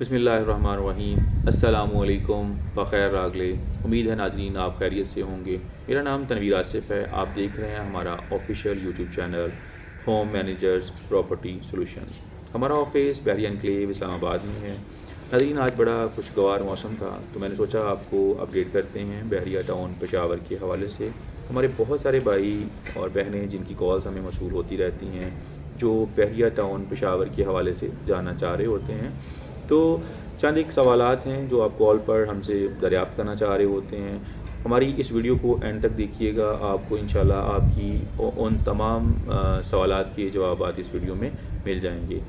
बिस्मिल्लाहिर्रहमानिर्रहीम। अस्सलामु अलैकुम बख़ैर रागले। उम्मीद है नाज़रीन आप खैरियत से होंगे। मेरा नाम तनवीर आसिफ़ है। आप देख रहे हैं हमारा official YouTube channel home managers property solutions. हमारा ऑफिस बहरिया एनक्लेव इस्लामाबाद में है। नाज़रीन आज बड़ा खुशगवार मौसम था तो मैंने सोचा आपको अपडेट करते हैं बहरिया टाउन पेशावर के हवाले से। हमारे बहुत सारे भाई और बहनें जिनकी कॉल्स हमें मौसूल होती रहती हैं, जो बहरिया टाउन पेशावर के हवाले से जानना चाह रहे होते हैं। तो चंद एक सवालात हैं जो आप कॉल पर हमसे दरियाफ़्त करना चाह रहे होते हैं। हमारी इस वीडियो को एंड तक देखिएगा, आपको इंशाल्लाह आपकी उन तमाम सवालात के जवाबात इस वीडियो में मिल जाएंगे।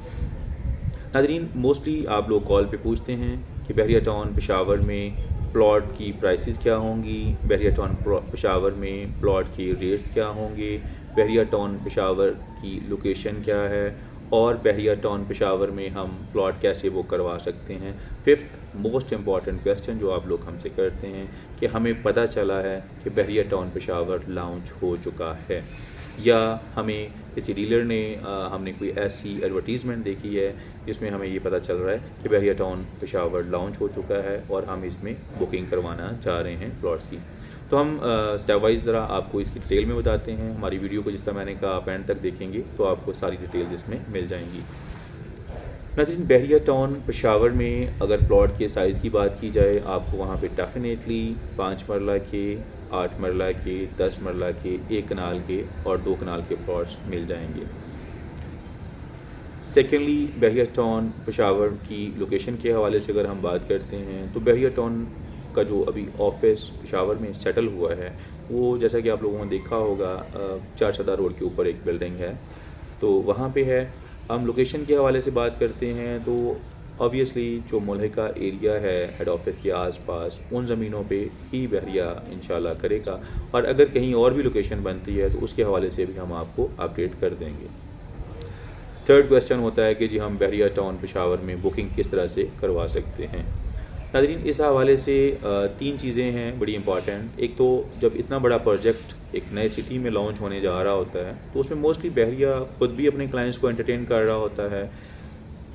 नाज़रीन मोस्टली आप लोग कॉल पे पूछते हैं कि बहरिया टाउन पेशावर में प्लॉट की प्राइसेस क्या होंगी, बहरिया टाउन पेशावर में प्लॉट की रेट्स क्या होंगे, बहरिया टाउन पेशावर की लोकेशन क्या है और बहरिया टाउन पेशावर में हम प्लॉट कैसे बुक करवा सकते हैं। फिफ्थ मोस्ट इम्पॉर्टेंट क्वेश्चन जो आप लोग हमसे करते हैं कि हमें पता चला है कि बहरिया टाउन पेशावर लॉन्च हो चुका है या हमें किसी डीलर ने हमने कोई ऐसी एडवर्टीज़मेंट देखी है जिसमें हमें ये पता चल रहा है कि बहरिया टाउन पेशावर लॉन्च हो चुका है और हम इसमें बुकिंग करवाना चाह रहे हैं प्लॉट्स की। तो हम स्टेप वाइज ज़रा आपको इसकी डिटेल में बताते हैं। हमारी वीडियो को जिस तरह मैंने कहा आप एंड तक देखेंगे तो आपको सारी डिटेल्स इसमें मिल जाएंगी। नाज़रीन बहरिया टाउन पेशावर में अगर प्लॉट के साइज़ की बात की जाए, आपको वहाँ पे डेफिनेटली 5 मरला के, 8 मरला के, 10 मरला के, 1 कनाल के और 2 कनाल के प्लॉट्स मिल जाएंगे। सेकेंडली बहरिया टाउन पेशावर की लोकेशन के हवाले से अगर हम बात करते हैं तो बहरिया टाउन का जो अभी ऑफिस पेशावर में सेटल हुआ है वो जैसा कि आप लोगों ने देखा होगा चारसदा रोड के ऊपर एक बिल्डिंग है तो वहाँ पे है। हम लोकेशन के हवाले से बात करते हैं तो ऑब्वियसली जो मुल्हिका एरिया है हेड ऑफिस के आसपास उन ज़मीनों पे ही बहरिया इंशाल्लाह करेगा और अगर कहीं और भी लोकेशन बनती है तो उसके हवाले से भी हम आपको अपडेट कर देंगे। थर्ड क्वेश्चन होता है कि जी हम बहरिया टाउन पेशावर में बुकिंग किस तरह से करवा सकते हैं। नाज़रीन इस हवाले से 3 चीज़ें हैं बड़ी इंपॉर्टेंट। एक तो जब इतना बड़ा प्रोजेक्ट एक नए सिटी में लॉन्च होने जा रहा होता है तो उसमें मोस्टली बहरिया ख़ुद भी अपने क्लाइंट्स को एंटरटेन कर रहा होता है।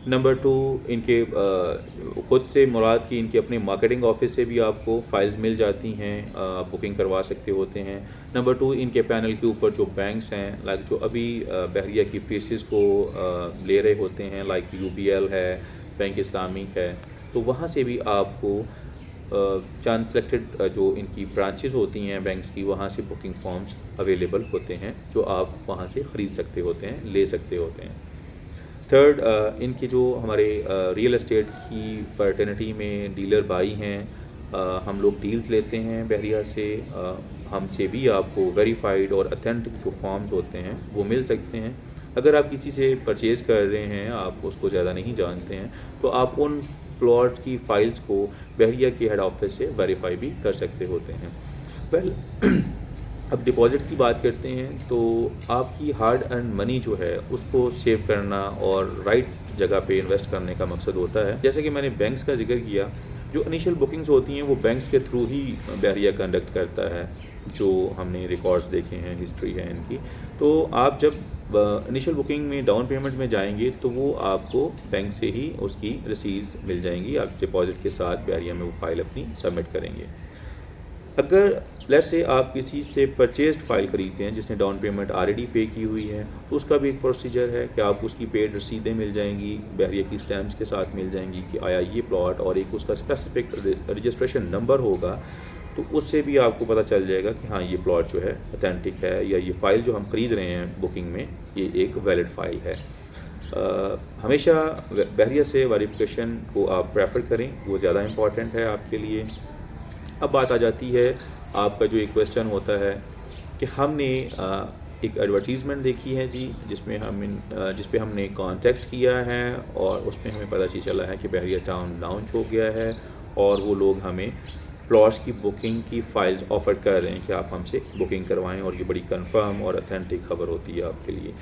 नंबर 2 इनके ख़ुद से मुराद की इनके अपने मार्केटिंग ऑफिस से भी आपको फाइल्स मिल जाती हैं, आप बुकिंग करवा सकते होते हैं। नंबर 2 इनके पैनल के ऊपर जो बैंक्स हैं लाइक जो अभी बहरिया की फीसेस को ले रहे होते हैं लाइक UBL है, बैंक इस्लामिक है, तो वहाँ से भी आपको चंद सेलेक्टेड जो इनकी ब्रांचेस होती हैं बैंक्स की वहाँ से बुकिंग फॉर्म्स अवेलेबल होते हैं जो आप वहाँ से ख़रीद सकते होते हैं, ले सकते होते हैं। थर्ड इनके जो हमारे रियल एस्टेट की फर्टर्निटी में डीलर भाई हैं, हम लोग डील्स लेते हैं बहरिया से, हमसे भी आपको वेरीफाइड और अथेंटिक जो फॉर्म्स होते हैं वो मिल सकते हैं। अगर आप किसी से परचेज़ कर रहे हैं, आप उसको ज़्यादा नहीं जानते हैं, तो आप उन प्लॉट की फ़ाइल्स को बहरिया के हेड ऑफिस से वेरीफाई भी कर सकते होते हैं। वेल अब डिपॉज़िट की बात करते हैं तो आपकी हार्ड अर्न मनी जो है उसको सेव करना और राइट जगह पे इन्वेस्ट करने का मकसद होता है। जैसे कि मैंने बैंक्स का जिक्र किया, जो इनिशियल बुकिंग्स होती हैं वो बैंक्स के थ्रू ही बहरिया कंडक्ट करता है, जो हमने रिकॉर्ड्स देखे हैं, हिस्ट्री है इनकी। तो आप जब इनिशियल बुकिंग में डाउन पेमेंट में जाएंगे तो वो आपको बैंक से ही उसकी रसीद मिल जाएंगी, आप डिपॉज़िट के साथ बहरिया में वो फ़ाइल अपनी सबमिट करेंगे। अगर लेट्स से आप किसी से परचेज्ड फ़ाइल ख़रीदते हैं जिसने डाउन पेमेंट ऑलरेडी पे की हुई है तो उसका भी एक प्रोसीजर है कि आप उसकी पेड रसीदें मिल जाएंगी, बहरिया की स्टैम्प्स के साथ मिल जाएंगी कि आया ये प्लॉट और एक उसका स्पेसिफिक रजिस्ट्रेशन नंबर होगा, तो उससे भी आपको पता चल जाएगा कि हाँ ये प्लॉट जो है अथेंटिक है या ये फ़ाइल जो हम ख़रीद रहे हैं बुकिंग में ये एक वैलिड फ़ाइल है। हमेशा बहरिया से वेरिफिकेशन को आप प्रेफर करें, वो ज़्यादा इम्पॉर्टेंट है आपके लिए। अब बात आ जाती है आपका जो एक क्वेश्चन होता है कि हमने एक एडवर्टीज़मेंट देखी है जी जिस पे हमने कांटेक्ट किया है और उसमें हमें पता चला है कि बहरिया टाउन लॉन्च हो गया है और वो लोग हमें प्लॉट्स की बुकिंग की फ़ाइल्स ऑफ़र कर रहे हैं कि आप हमसे बुकिंग करवाएं और ये बड़ी कंफर्म और अथेंटिक खबर होती है आपके लिए।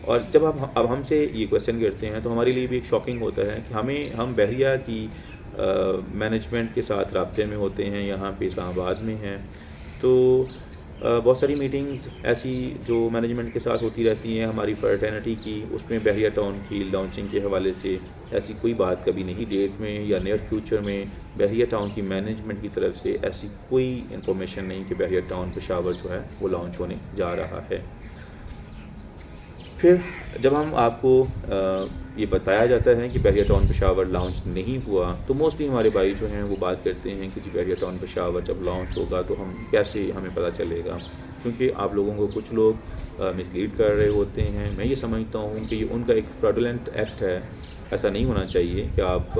और जब अब हमसे ये क्वेश्चन करते हैं तो हमारे लिए भी एक शॉकिंग होता है कि हम बहरिया की मैनेजमेंट के साथ राब्ते में होते हैं, यहाँ पे इस्लामाबाद में हैं, तो بہت ساری میٹنگز ایسی جو مینجمنٹ کے ساتھ ہوتی رہتی ہیں ہماری فرٹرنٹی کی، اس میں بحریہ ٹاؤن کی لانچنگ کے حوالے سے ایسی کوئی بات کبھی نہیں ڈیٹ میں یا نیئر فیوچر میں بحریہ ٹاؤن کی مینجمنٹ کی طرف سے ایسی کوئی انفارمیشن نہیں کہ بحریہ ٹاؤن پشاور جو ہے وہ لانچ ہونے جا رہا ہے۔ پھر جب ہم آپ کو یہ بتایا جاتا ہے کہ بحریہ ٹاؤن پشاور لانچ نہیں ہوا تو موسٹلی ہمارے بھائی جو ہیں وہ بات کرتے ہیں کہ جی بحریہ ٹاؤن پشاور جب لانچ ہوگا تو ہم کیسے ہمیں پتہ چلے گا، کیونکہ آپ لوگوں کو کچھ لوگ مسلیڈ کر رہے ہوتے ہیں۔ میں یہ سمجھتا ہوں کہ یہ ان کا ایک فراڈولنٹ ایکٹ ہے، ایسا نہیں ہونا چاہیے کہ آپ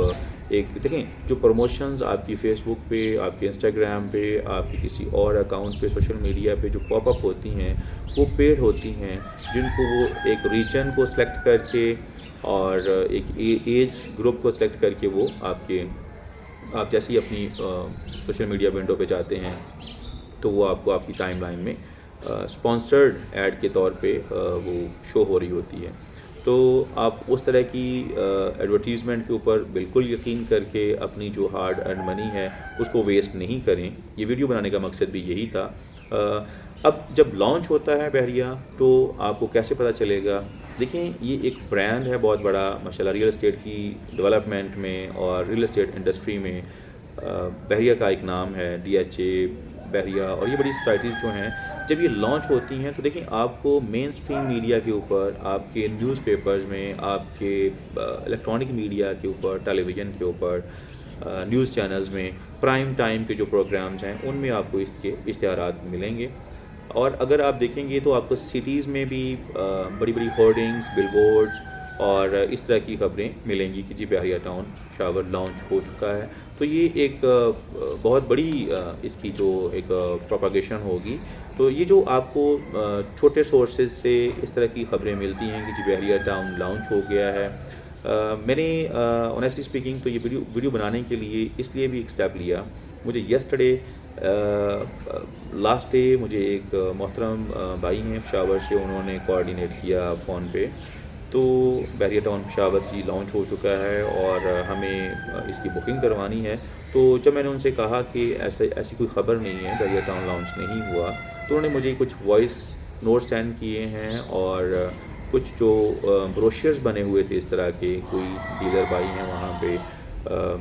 ایک دیکھیں جو پروموشنز آپ کی فیس بک پہ، آپ کے انسٹاگرام پہ، آپ کی کسی اور اکاؤنٹ پہ، سوشل میڈیا پہ جو پاپ اپ ہوتی ہیں وہ پیڈ ہوتی ہیں، جن کو وہ ایک ریجن کو سلیکٹ کر کے اور ایک ایج گروپ کو سلیکٹ کر کے وہ آپ جیسی اپنی سوشل میڈیا ونڈو پہ جاتے ہیں تو وہ آپ کو آپ کی ٹائم لائن میں اسپانسرڈ ایڈ کے طور پہ وہ شو ہو رہی ہوتی ہے۔ تو آپ اس طرح کی ایڈورٹیزمنٹ کے اوپر بالکل یقین کر کے اپنی جو ہارڈ ارن منی ہے اس کو ویسٹ نہیں کریں۔ یہ ویڈیو بنانے کا مقصد بھی یہی تھا۔ اب جب لانچ ہوتا ہے بحریہ تو آپ کو کیسے پتہ چلے گا؟ دیکھیں یہ ایک برانڈ ہے بہت بڑا ماشاءاللہ ریئل اسٹیٹ کی ڈیولپمنٹ میں اور ریئل اسٹیٹ انڈسٹری میں بحریہ کا ایک نام ہے، DHA بحریہ اور یہ بڑی سوسائٹیز جو ہیں جب یہ لانچ ہوتی ہیں تو دیکھیں آپ کو مین اسٹریم میڈیا کے اوپر، آپ کے نیوز پیپرز میں، آپ کے الیکٹرانک میڈیا کے اوپر، ٹیلی ویژن کے اوپر، نیوز چینلز میں پرائم ٹائم کے جو پروگرامز ہیں ان میں آپ کو اس کے اشتہارات ملیں گے۔ اور اگر آپ دیکھیں گے تو آپ کو سٹیز میں بھی بڑی بڑی ہورڈنگز، بل بورڈز اور اس طرح کی خبریں ملیں گی کہ جی بحریہ ٹاؤن پشاور لانچ ہو چکا ہے۔ تو یہ ایک بہت بڑی اس کی جو ایک پروپاگیشن ہوگی۔ تو یہ جو آپ کو چھوٹے سورسز سے اس طرح کی خبریں ملتی ہیں کہ جی بحریہ ٹاؤن لانچ ہو گیا ہے، میں نے آنیسٹلی اسپیکنگ تو یہ ویڈیو بنانے کے لیے اس لیے بھی ایک اسٹیپ لیا۔ مجھے یسٹرڈے لاسٹ ڈے مجھے ایک محترم بھائی ہیں پشاور سے، انہوں نے کوآرڈینیٹ کیا فون پہ، تو بحریہ ٹاؤن پشاور جی لانچ ہو چکا ہے اور ہمیں اس کی بکنگ کروانی ہے۔ تو جب میں نے ان سے کہا کہ ایسی کوئی خبر نہیں ہے، بحریہ ٹاؤن لانچ نہیں ہوا، تو انہوں نے مجھے کچھ وائس نوٹ سینڈ کیے ہیں اور کچھ جو بروشرز بنے ہوئے تھے اس طرح کے، کوئی ڈیلر بھائی ہیں وہاں پہ،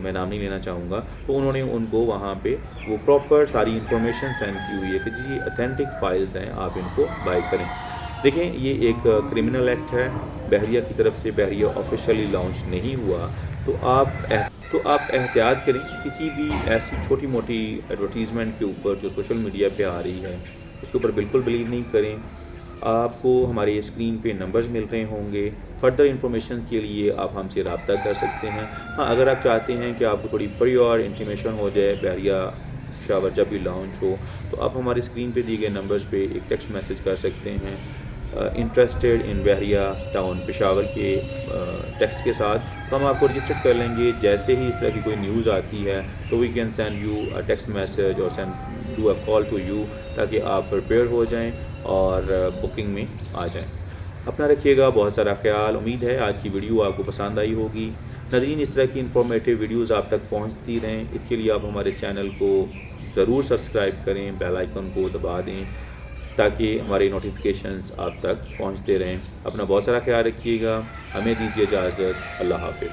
میں نام نہیں لینا چاہوں گا، تو انہوں نے ان کو وہاں پہ وہ پراپر ساری انفارمیشن سینڈ کی ہوئی ہے کہ جی یہ اتھینٹک فائلز ہیں، آپ ان کو بائی کریں۔ دیکھیں یہ ایک کرمنل ایکٹ ہے، بحریہ کی طرف سے بحریہ آفیشیلی لانچ نہیں ہوا، تو آپ احتیاط کریں، کسی بھی ایسی چھوٹی موٹی ایڈورٹیزمنٹ کے اوپر جو سوشل میڈیا پہ آ رہی ہے اس کے اوپر بالکل بلیو نہیں کریں۔ آپ کو ہمارے اسکرین پہ نمبرز مل رہے ہوں گے، فردر انفارمیشن کے لیے آپ ہم سے رابطہ کر سکتے ہیں۔ ہاں اگر آپ چاہتے ہیں کہ آپ کو تھوڑی پریور انٹیمیشن ہو جائے بحریہ پشاور جب بھی لانچ ہو، تو آپ ہمارے اسکرین پہ دیے گئے نمبرز پہ ایک ٹیکسٹ میسج کر سکتے ہیں انٹرسٹڈ ان بحریہ ٹاؤن پشاور کے ٹیکسٹ کے ساتھ، تو ہم آپ کو رجسٹر کر لیں گے۔ جیسے ہی اس طرح کی کوئی نیوز آتی ہے تو we can send you a text message اور do a call to you, تاکہ آپ پریپیئر ہو جائیں اور بکنگ میں آ جائیں۔ اپنا رکھیے گا بہت سارا خیال۔ امید ہے آج کی ویڈیو آپ کو پسند آئی ہوگی۔ ناظرین اس طرح کی انفارمیٹیو ویڈیوز آپ تک پہنچتی رہیں، اس کے لیے آپ ہمارے چینل کو ضرور سبسکرائب کریں، بیل آئیکن کو دبا دیں تاکہ ہماری نوٹیفیکیشنز آپ تک پہنچتے رہیں۔ اپنا بہت سارا خیال رکھیے گا، ہمیں دیجیے اجازت، اللہ حافظ۔